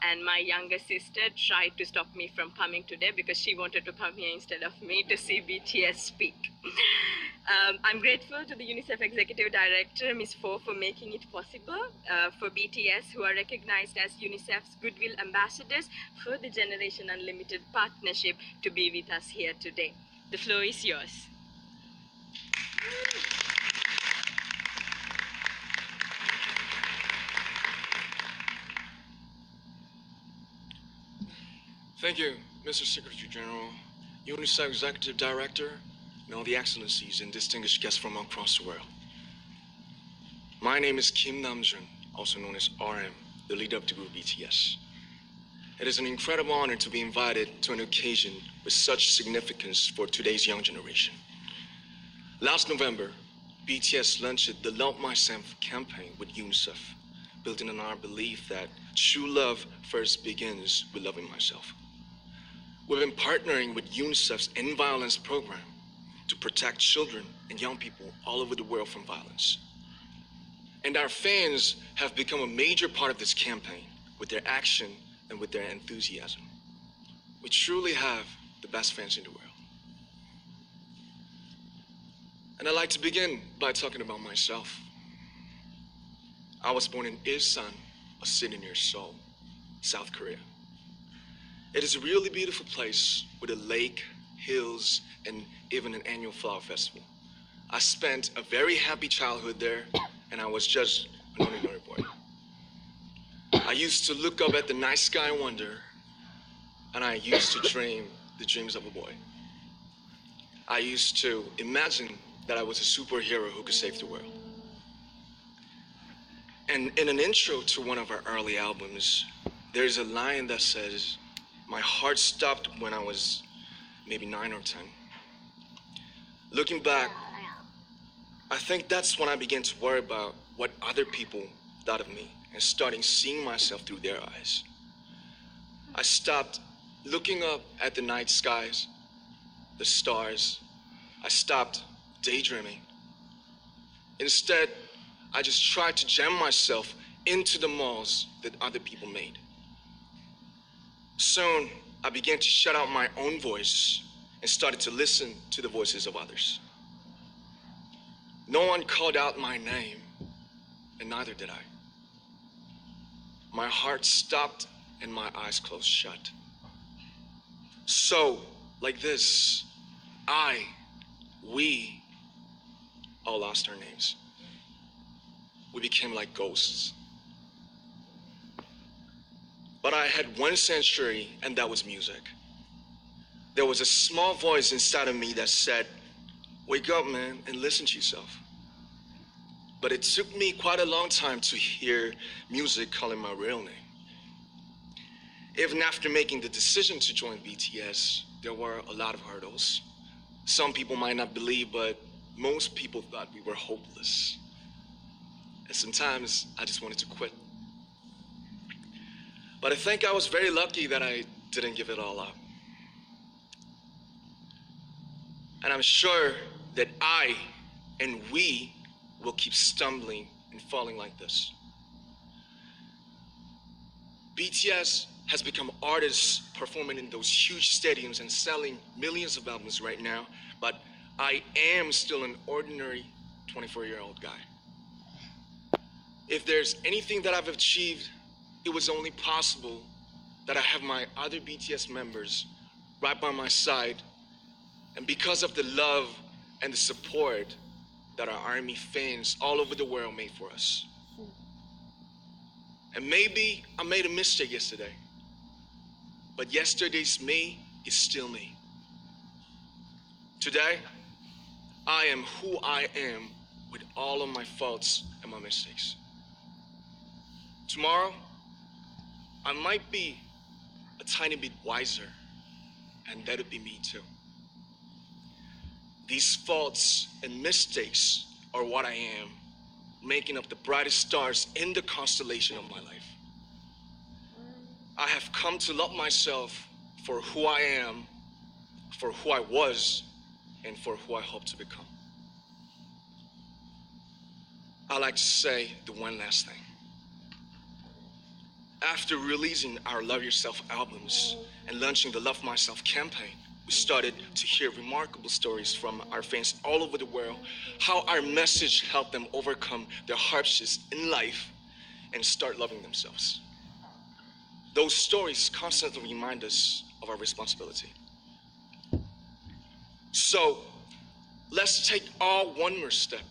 and my younger sister tried to stop me from coming today because she wanted to come here instead of me to see BTS speak. I'm grateful to the UNICEF Executive Director, Ms. Fo, for making it possible for BTS, who are recognized as UNICEF's Goodwill Ambassadors, for the Generation Unlimited partnership to be with us here today. The floor is yours. Thank you, Mr. Secretary General, UNICEF Executive Director, and all the excellencies and distinguished guests from across the world. My name is Kim Namjoon, also known as RM, the leader of the group BTS. It is an incredible honor to be invited to an occasion with such significance for today's young generation. Last November, BTS launched the Love Myself campaign with UNICEF, building on our belief that true love first begins with loving myself. We've been partnering with UNICEF's End Violence program to protect children and young people all over the world from violence. And our fans have become a major part of this campaign with their action and with their enthusiasm. We truly have the best fans in the world. And I'd like to begin by talking about myself. I was born in Ilsan, a city near Seoul, South Korea. It is a really beautiful place with a lake, hills, and even an annual flower festival. I spent a very happy childhood there, and I was just an ordinary boy. I used to look up at the night sky and wonder, and I used to dream the dreams of a boy. I used to imagine that I was a superhero who could save the world. And in an intro to one of our early albums, there's a line that says, "My heart stopped when I was maybe 9 or 10. Looking back, I think that's when I began to worry about what other people thought of me and starting seeing myself through their eyes. I stopped looking up at the night skies, the stars. I stopped daydreaming. Instead, I just tried to jam myself into the malls that other people made. Soon, I began to shut out my own voice and started to listen to the voices of others. No one called out my name, and neither did I. My heart stopped and my eyes closed shut. So, like this, we all lost our names. We became like ghosts. But I had one sanctuary, and that was music. There was a small voice inside of me that said, "Wake up, man, and listen to yourself." But it took me quite a long time to hear music calling my real name. Even after making the decision to join BTS, there were a lot of hurdles. Some people might not believe, but most people thought we were hopeless. And sometimes I just wanted to quit. But I think I was very lucky that I didn't give it all up. And I'm sure that I and we will keep stumbling and falling like this. BTS has become artists performing in those huge stadiums and selling millions of albums right now, but I am still an ordinary 24-year-old guy. If there's anything that I've achieved, it was only possible that I have my other BTS members right by my side, and because of the love and the support that our ARMY fans all over the world made for us. And maybe I made a mistake yesterday, but yesterday's me is still me. Today, I am who I am with all of my faults and my mistakes. Tomorrow, I might be a tiny bit wiser, and that'll be me too. These faults and mistakes are what I am, making up the brightest stars in the constellation of my life. I have come to love myself for who I am, for who I was, and for who I hope to become. I'd like to say the one last thing. After releasing our Love Yourself albums and launching the Love Myself campaign, we started to hear remarkable stories from our fans all over the world, how our message helped them overcome their hardships in life and start loving themselves. Those stories constantly remind us of our responsibility. So let's take all one more step.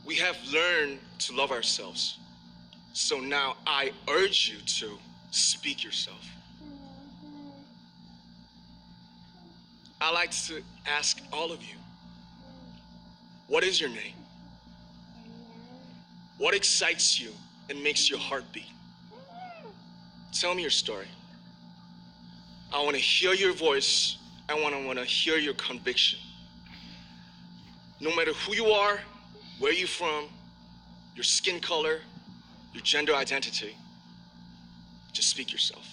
We have learned to love ourselves. So now I urge you to speak yourself. I like to ask all of you, what is your name? What excites you and makes your heart beat? Tell me your story. I want to hear your voice. I want to hear your conviction. No matter who you are, where you're from, your skin color, your gender identity, just speak yourself.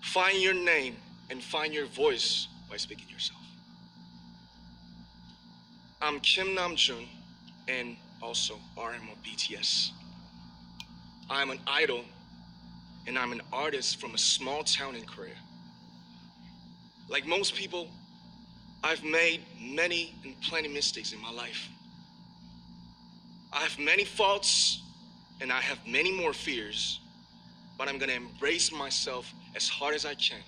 Find your name and find your voice by speaking yourself. I'm Kim Namjoon and also RM of BTS. I'm an idol and I'm an artist from a small town in Korea. Like most people, I've made many and plenty mistakes in my life. I have many faults and I have many more fears, but I'm gonna embrace myself as hard as I can.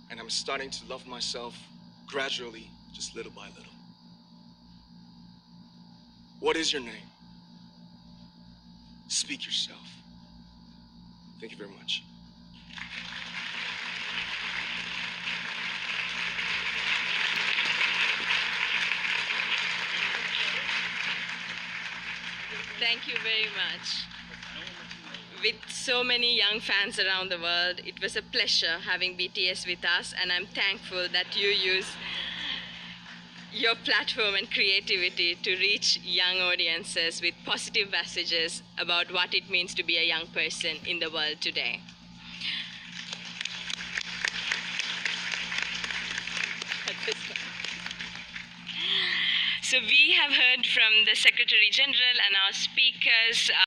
And I'm starting to love myself gradually, just little by little. What is your name? Speak yourself. Thank you very much. Thank you very much. With so many young fans around the world, it was a pleasure having BTS with us, and I'm thankful that you use your platform and creativity to reach young audiences with positive messages about what it means to be a young person in the world today. So we have heard from the Secretary General and our speakers.